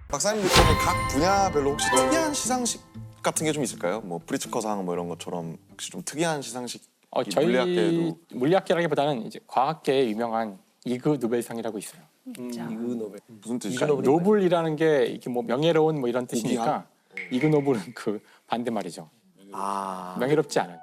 박사님들께는 각 분야별로 혹시 특이한 시상식 같은 게 좀 있을까요? 뭐 프리츠커상 뭐 이런 것처럼 혹시 좀 특이한 시상식 저희 물리학계에도 물리학계라기보다는 이제 과학계에 유명한 이그 노벨상이라고 있어요. 이그 노벨. 무슨 뜻일까요? 노블이라는 게 이게 뭐 명예로운 뭐 이런 뜻이니까 이그 노블은 그 반대 말이죠. 아. 명예롭지 않은.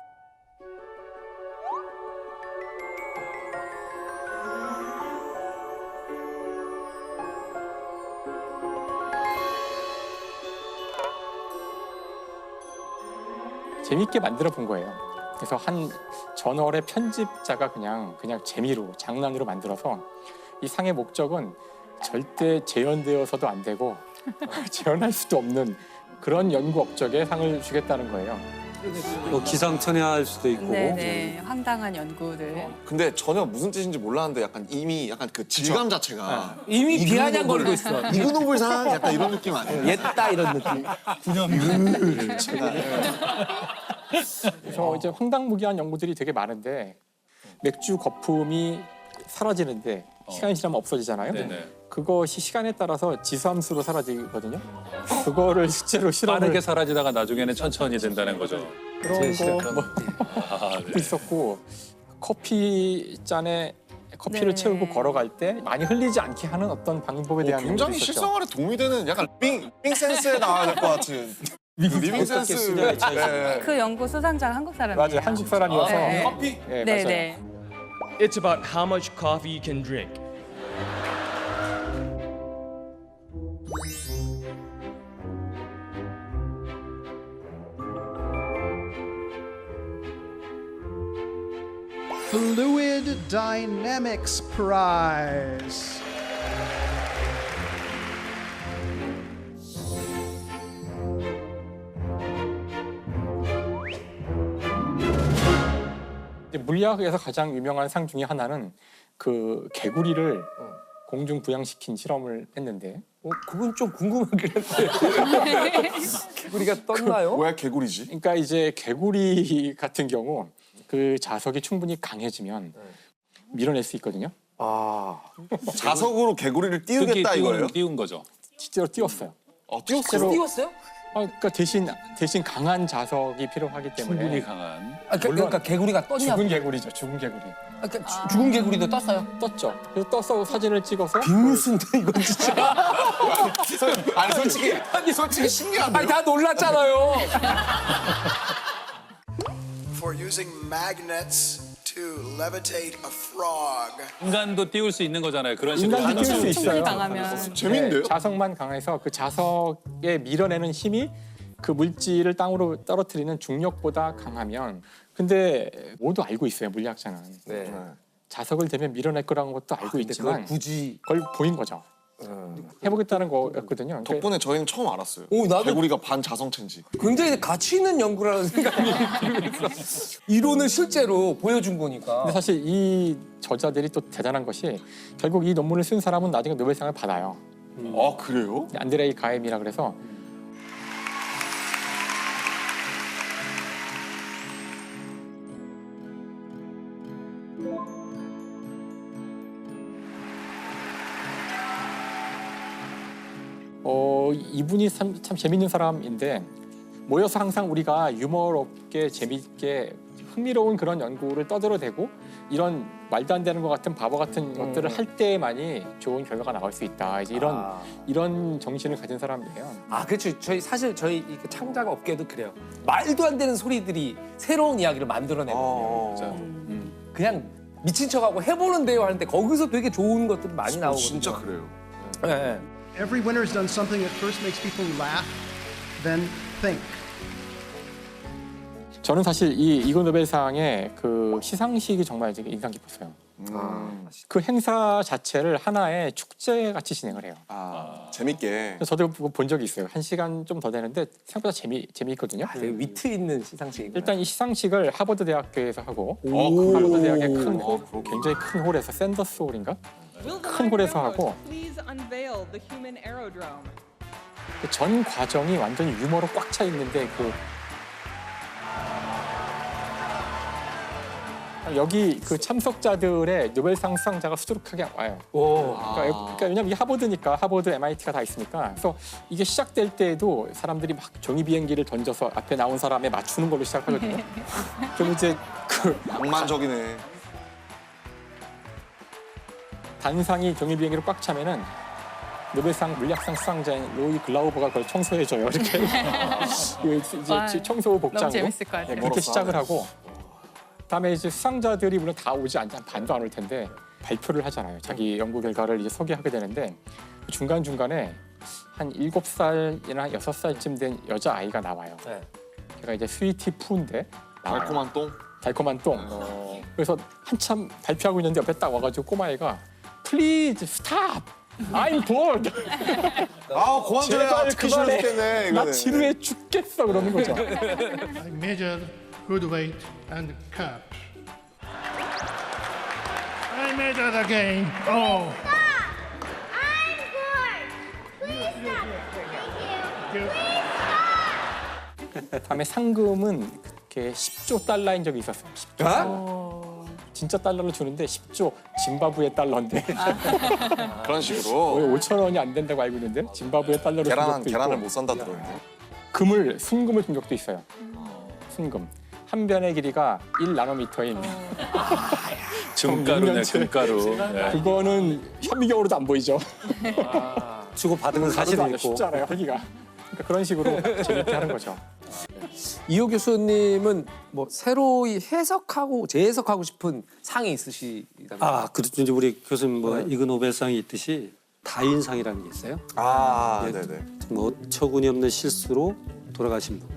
재밌게 만들어 본 거예요. 그래서 한 저널의 편집자가 그냥 재미로 장난으로 만들어서 이 상의 목적은 절대 재현되어서도 안 되고 재현할 수도 없는 그런 연구 업적에 상을 주겠다는 거예요. 뭐 기상천외할 수도 있고. 네네, 황당한 연구들. 근데 전혀 무슨 뜻인지 몰랐는데 약간 이미 약간 그 질감 자체가 이미 비아냥거리고 있어. 이그 노벨상 약간 이런 느낌 아니에요? 옛다 이런 느낌. 그래서 이제 황당무계한 연구들이 되게 많은데 맥주 거품이 사라지는데 시간이 지나면 없어지잖아요. 네네. 그것이 시간에 따라서 지수함수로 사라지거든요. 그거를 실제로 실험을 빠르게 사라지다가 나중에는 천천히 된다는 거죠. 그런 거뭐 아, 네. 있었고 커피 잔에 커피를 네. 채우고 걸어갈 때 많이 흘리지 않게 하는 어떤 방법에 대한 굉장히 연구도 있었죠. 실생활에 도움이 되는 약간 리빙 센스에 나와야 될 것 같은 리빙 센스. 네. 그 연구 수상자가 한국 사람이에요. 맞아요. 한국 사람이어서 네. 커피. 네, 맞아요. 네네. It's about how much coffee you can drink. Fluid Dynamics Prize. 이제 물리학에서 가장 유명한 상 중에 하나는 그 개구리를 공중 부양시킨 실험을 했는데 그건 좀 궁금하긴 한데. 우리가 떴나요? 왜 개구리지? 그러니까 이제 개구리 같은 경우 그 자석이 충분히 강해지면 밀어낼 수 있거든요. 아. 자석으로 개구리를 띄우겠다 이거예요? 띄운 거죠. 실제로 띄웠어요. 띄웠어요? 띄웠어요? 그러니까 대신 강한 자석이 필요하기 때문에 충분히 강한. 그러니까 개구리가 떴냐고. 죽은 개구리죠. 죽은 개구리 그러니까 죽은 개구리도 떴어요? 떴죠. 그래서 떠서 사진을 찍어서 빅뉴스인데 이건 진짜. 아니 솔직히 신기한데. 아니 다 놀랐잖아요. for using magnets to levitate a frog. 인간도 띄울 수 있는 거잖아요. 그런 식으로. 인간도 띄울 수 충분히 있어요. 강하면. 재밌는데요? 자석만 강해서 그 자석에 밀어내는 힘이 그 물질을 땅으로 떨어뜨리는 중력보다 강하면 근데 모두 알고 있어요. 물리학자는 네. 자석을 대면 밀어낼 거라는 것도 알고 근데 있지만 그걸 굳이. 그걸 보인 거죠. 해보겠다는 거였거든요. 그러니까 덕분에 저희는 처음 알았어요. 오, 나도- 개구리가 반자성체인지. 굉장히 가치 있는 연구라는 생각이 들면서 이론은 실제로 보여준 거니까. 근데 사실 이 저자들이 또 대단한 것이 결국 이 논문을 쓴 사람은 나중에 노벨상을 받아요. 아 그래요? 안드레이 가엠이라 그래서 이분이 참 재밌는 사람인데 모여서 항상 우리가 유머롭게 재밌게 흥미로운 그런 연구를 떠들어대고 이런 말도 안 되는 것 같은 바보 같은 것들을 할 때만이 좋은 결과가 나올 수 있다. 이제 이런 정신을 가진 사람이에요. 그렇죠. 저희 이 창작 업계도 그래요. 말도 안 되는 소리들이 새로운 이야기를 만들어내거든요. 진짜. 그냥 미친 척하고 해보는데요 하는데 거기서 되게 좋은 것들이 많이 나오거든요. 진짜 그래요. 네. Every winner has done something that first makes people laugh, then think. 저는 사실 이 이그 노벨상의 그 시상식이 정말 되게 인상 깊었어요. 그 행사 자체를 하나의 축제 같이 진행을 해요. 재밌게. 그래서 저도 그거 본 적이 있어요. 1시간 좀 더 되는데 생각보다 재미있거든요. 되게 위트 있는 시상식이구나. 일단 이 시상식을 하버드 대학교에서 하고 그래요? 하버드 대학의 큰 오. 홀, 굉장히 큰 홀에서 샌더스 홀인가? 큰 홀에서 하고 Please unveil the human aerodrome. 전 과정이 완전히 유머로 꽉 차 있는데 그 여기 그 참석자들의 노벨상 수상자가 수두룩하게 와요. 그러니까 왜냐면 이게 하버드니까 하버드, MIT가 다 있으니까. 그래서 이게 시작될 때에도 사람들이 막 종이 비행기를 던져서 앞에 나온 사람에 맞추는 걸로 시작하거든요. 그럼 이제 그 낭만적이네. 단상이 종이 비행기로 꽉 차면은 노벨상 물리학상 수상자인 로이 글라우버가 그걸 청소해줘요. 이렇게 이제 와, 청소 너무 복장으로 재밌을 것 같아요. 그렇게 시작을 하고. 다음에 이제 수상자들이 물론 다 오지 않지 반도 안 올 텐데 발표를 하잖아요. 자기 연구 결과를 이제 소개하게 되는데 중간 중간에 한 7살이나 6살쯤 된 여자 아이가 나와요. 네. 걔가 이제 스위티 푸인데 나와요. 달콤한 똥. 달콤한 똥. 그래서 한참 발표하고 있는데 옆에 딱 와가지고 꼬마애가 Please stop. I'm bored. 아, 그만 좀 해. 제발 듣기 그만해. 싫었겠네. 나 이거는. 지루해 죽겠어 그러는 거죠. I measured good weight and cups. I measured again. Oh. I'm bored. Please stop. Thank you. 다음에 상금은 그렇게 10조 달러인 적이 있었어요. 10조. 진짜 달러로 주는데 10조 짐바브웨 달러인데 그런 식으로. 거의 5천 원이 안 된다고 알고 있는데 짐바브웨 달러로 준 적도 계란을 있고 못 산다 들었는데. 순금을 준 적도 있어요. 순금. 한 변의 길이가 1나노미터인 금가루네, 육면체. 금가루. 네. 그거는 현미경으로도 안 보이죠. 주고 받은 건 사실이 가루도 안 있고. 쉽지 않아요, 하기가. 그러니까 그런 식으로 재밌게 하는 거죠. 이호 교수님은 뭐 새로이 해석하고 재해석하고 싶은 상이 있으시다면? 아, 그렇죠. 이제 우리 교수님 뭐 이그 노벨상이 있듯이 다윈상이라는 게 있어요. 아, 예. 네네. 뭐 어처구니 없는 실수로 돌아가신 분.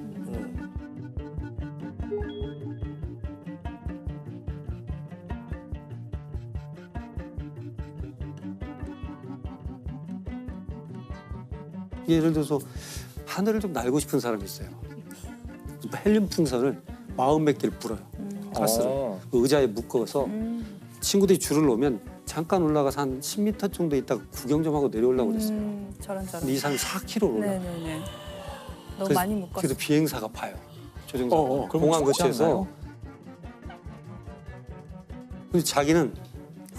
예를 들어서 하늘을 좀 날고 싶은 사람이 있어요. 헬륨 풍선을 40몇 개를 불어요. 가스를 의자에 묶어서 친구들이 줄을 놓으면 잠깐 올라가서 한 10m 정도 있다가 구경 좀 하고 내려오려고 그랬어요. 저런. 근데 이 사람이 4km를 올라. 네네네. 너무 그래서- 많이 묶었어. 그래서 비행사가 봐요. 조종사. 그럼 공항 죽지 거치에서. 않나요? 근데 자기는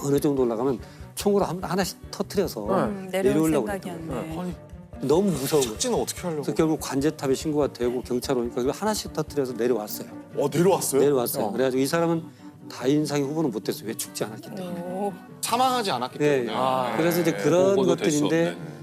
어느 정도 올라가면 총으로 하나씩 터트려서 내려올 내려오려고 생각이었네. 너무 무서운 거예요. 착지는 어떻게 하려고? 그래서 결국 관제탑에 신고가 되고 경찰 오니까 그걸 하나씩 터트려서 내려왔어요. 내려왔어요? 내려왔어요. 그래가지고 이 사람은 다인상의 후보는 못했어요. 왜 죽지 않았기 때문에. 오. 사망하지 않았기 네. 때문에. 그래서 이제 그런 보고도 될 수 것들인데 없네.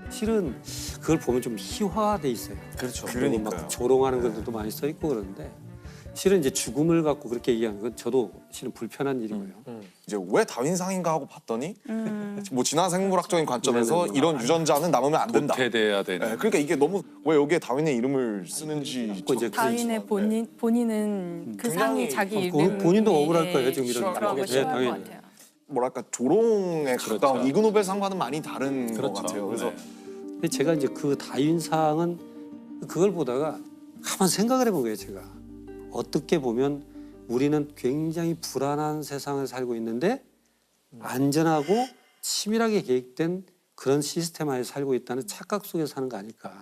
실은 그걸 보면 좀 희화돼 있어요. 그렇죠. 그리고 그러니까요. 막 조롱하는 것들도 많이 써 있고 그러는데 실은 이제 죽음을 갖고 그렇게 얘기하는 건 저도 실은 불편한 일이고요. 이제 왜 다윈상인가 하고 봤더니 뭐 진화 생물학적인 관점에서 이런 유전자는 남으면 안 된다. 도태돼야 되는. 네, 그러니까 이게 너무 왜 여기에 다윈의 이름을 쓰는지 또 이제 다윈의 본인은 그 상이 굉장히 자기 이름 본인도 억울할 거예요 지금 이런 그런 거 예, 싫어할 것 당연히. 같아요. 뭐랄까 조롱에 가까운 이그 노벨상과는 많이 다른 그렇죠. 것 같아요. 그래서 네. 근데 제가 이제 그 다윈상은 그걸 보다가 가만 생각을 해본 거예요 제가. 어떻게 보면 우리는 굉장히 불안한 세상을 살고 있는데 안전하고 치밀하게 계획된 그런 시스템 하에 살고 있다는 착각 속에 사는 거 아닐까.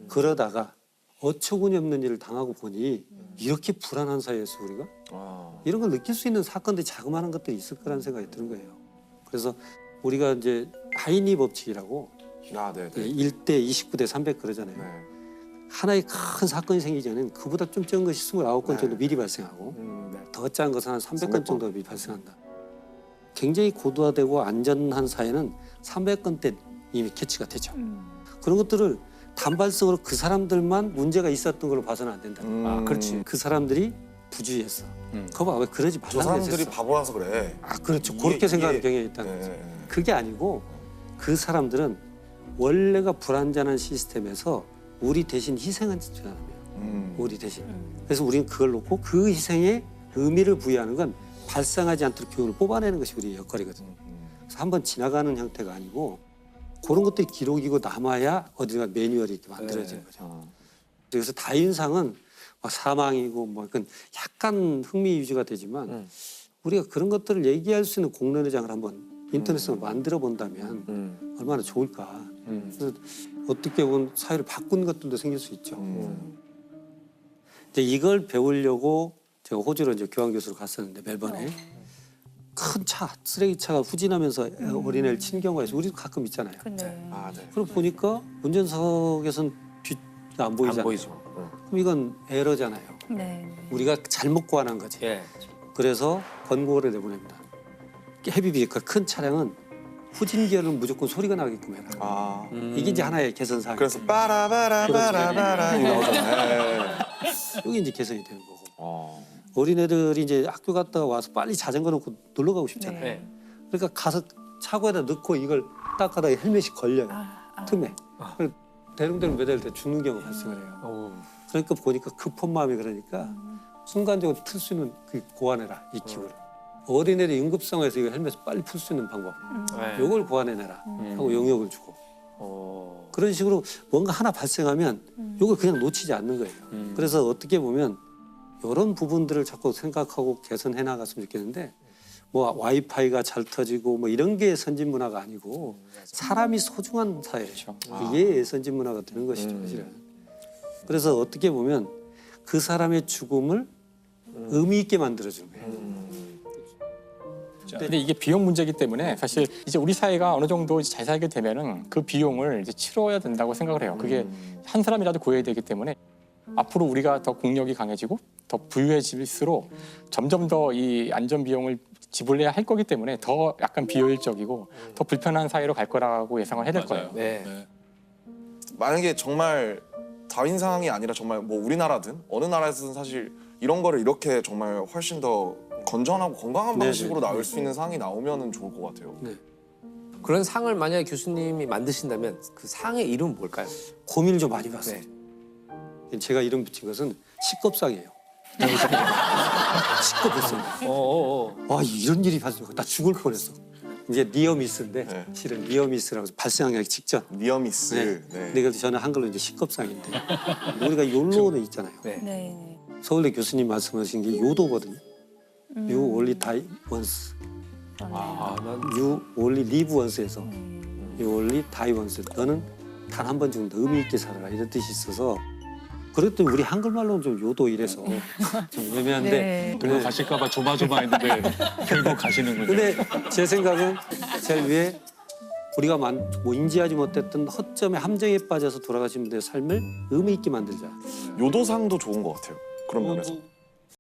그러다가 어처구니 없는 일을 당하고 보니 이렇게 불안한 사회에서 우리가 이런 걸 느낄 수 있는 사건들이 자그마한 것들이 있을 거라는 생각이 드는 거예요. 그래서 우리가 이제 하이니 법칙이라고 네. 1대 29대 300 그러잖아요. 네. 하나의 큰 사건이 생기기 전에는 그보다 좀 적은 것이 29건 정도 미리 발생하고 더 작은 것은 한 300건 정도 미리 발생한다. 굉장히 고도화되고 안전한 사회는 300건 때 이미 캐치가 되죠. 그런 것들을 단발성으로 그 사람들만 문제가 있었던 걸로 봐서는 안 된다. 그렇지. 그 사람들이 부주의했어. 그거 봐, 왜 그러지 저 말라고 사람들이 했었어. 바보라서 그래. 그렇죠. 이게- 그렇게 생각하는 이게- 경향이 있다는 거죠. 네. 그게 아니고 그 사람들은 원래가 불안전한 시스템에서 우리 대신 희생한 사람이에요. 우리 대신. 그래서 우리는 그걸 놓고 그 희생에 의미를 부여하는 건 발생하지 않도록 교훈을 뽑아내는 것이 우리의 역할이거든요. 그래서 한번 지나가는 형태가 아니고 그런 것들이 기록이고 남아야 어디가 매뉴얼이 이렇게 만들어지는 거죠. 그래서 다인상은 막 사망이고 뭐 그건 약간 흥미 위주가 되지만 우리가 그런 것들을 얘기할 수 있는 공론회장을 한번 인터넷으로 만들어 본다면 얼마나 좋을까. 그래서 어떻게 보면 사회를 바꾸는 것들도 생길 수 있죠. 이제 이걸 배우려고 제가 호주로 이제 교환 교수로 갔었는데 멜번에 큰 차, 쓰레기차가 후진하면서 어린애를 친 경우가 있어요. 우리도 가끔 있잖아요. 네. 아, 네. 그럼 보니까 운전석에선 뒤가 안 보이잖아요. 안 보이죠. 그럼 이건 에러잖아요. 네. 우리가 잘못 고안한 거지. 예. 그래서 권고를 내보냅니다. 헤비비니까 큰 차량은 후진 기어는 무조건 소리가 나게끔 해라. 아, 이게 이제 하나의 개선 사항. 그래서 빠라바라바라바라 이런 거잖아요. 여기 이제 개선이 되는 거고. 어. 어린애들이 이제 학교 갔다가 와서 빨리 자전거 놓고 놀러 가고 싶잖아요. 네. 그러니까 가서 차고에다 넣고 이걸 딱 하다가 헬멧이 걸려요. 틈에. 그래서 대롱대롱 매달 때 죽는 경우가 발생을 해요. 그러니까 보니까 급한 마음이 그러니까 순간적으로 틀 수 있는 그 고안해라, 이 기구를. 어린애들 응급 상황에서 이거 헬멧을 빨리 풀 수 있는 방법. 네. 요걸 고안해내라 하고 영역을 주고. 그런 식으로 뭔가 하나 발생하면 요걸 그냥 놓치지 않는 거예요. 그래서 어떻게 보면 이런 부분들을 자꾸 생각하고 개선해 나갔으면 좋겠는데 뭐 와이파이가 잘 터지고 뭐 이런 게 선진 문화가 아니고 사람이 소중한 사회죠. 이게 선진 문화가 되는 것이죠, 사실은. 그래서 어떻게 보면 그 사람의 죽음을 의미 있게 만들어주는 거예요. 근데 이게 비용 문제이기 때문에 사실 이제 우리 사회가 어느 정도 잘 살게 되면은 그 비용을 이제 치러야 된다고 생각을 해요. 그게 한 사람이라도 구해야 되기 때문에 앞으로 우리가 더 국력이 강해지고 더 부유해질수록 점점 더 이 안전 비용을 지불해야 할 거기 때문에 더 약간 비효율적이고 더 불편한 사회로 갈 거라고 예상을 해야 될 거예요. 네. 만약에 정말 다윈상이 아니라 정말 뭐 우리나라든 어느 나라에서든 사실 이런 거를 이렇게 정말 훨씬 더 건전하고 건강한 방식으로 나올 수 있는 상이 나오면 좋을 것 같아요. 그런 상을 만약에 교수님이 만드신다면 그 상의 이름은 뭘까요? 고민을 좀 많이 봤어요. 제가 이름 붙인 것은 식겁상이에요. 식겁했습니다. 와, 이런 일이 발생했고 나 죽을 뻔했어. 이제 니어미스인데 실은 니어미스라고 발생하기 직전. 니어미스. 네. 네. 근데 그래서 저는 한글로 이제 식겁상인데 우리가 욜로는 있잖아요. 네. 서울대 교수님 말씀하신 게 요도거든요. You only die once. You only live once에서 You only die once. 너는 단 한 번 죽는다. 의미 있게 살아라. 이런 뜻이 있어서 그랬더니 우리 한글말로는 좀 요도 이래서 좀 애매한데 그거 가실까봐 조마조마했는데 결국 가시는군요. 근데 제 생각은 제일 위해 우리가 뭐 인지하지 못했던 허점의 함정에 빠져서 돌아가신 분들의 삶을 의미 있게 만들자. 요도상도 좋은 것 같아요. 그런 면에서.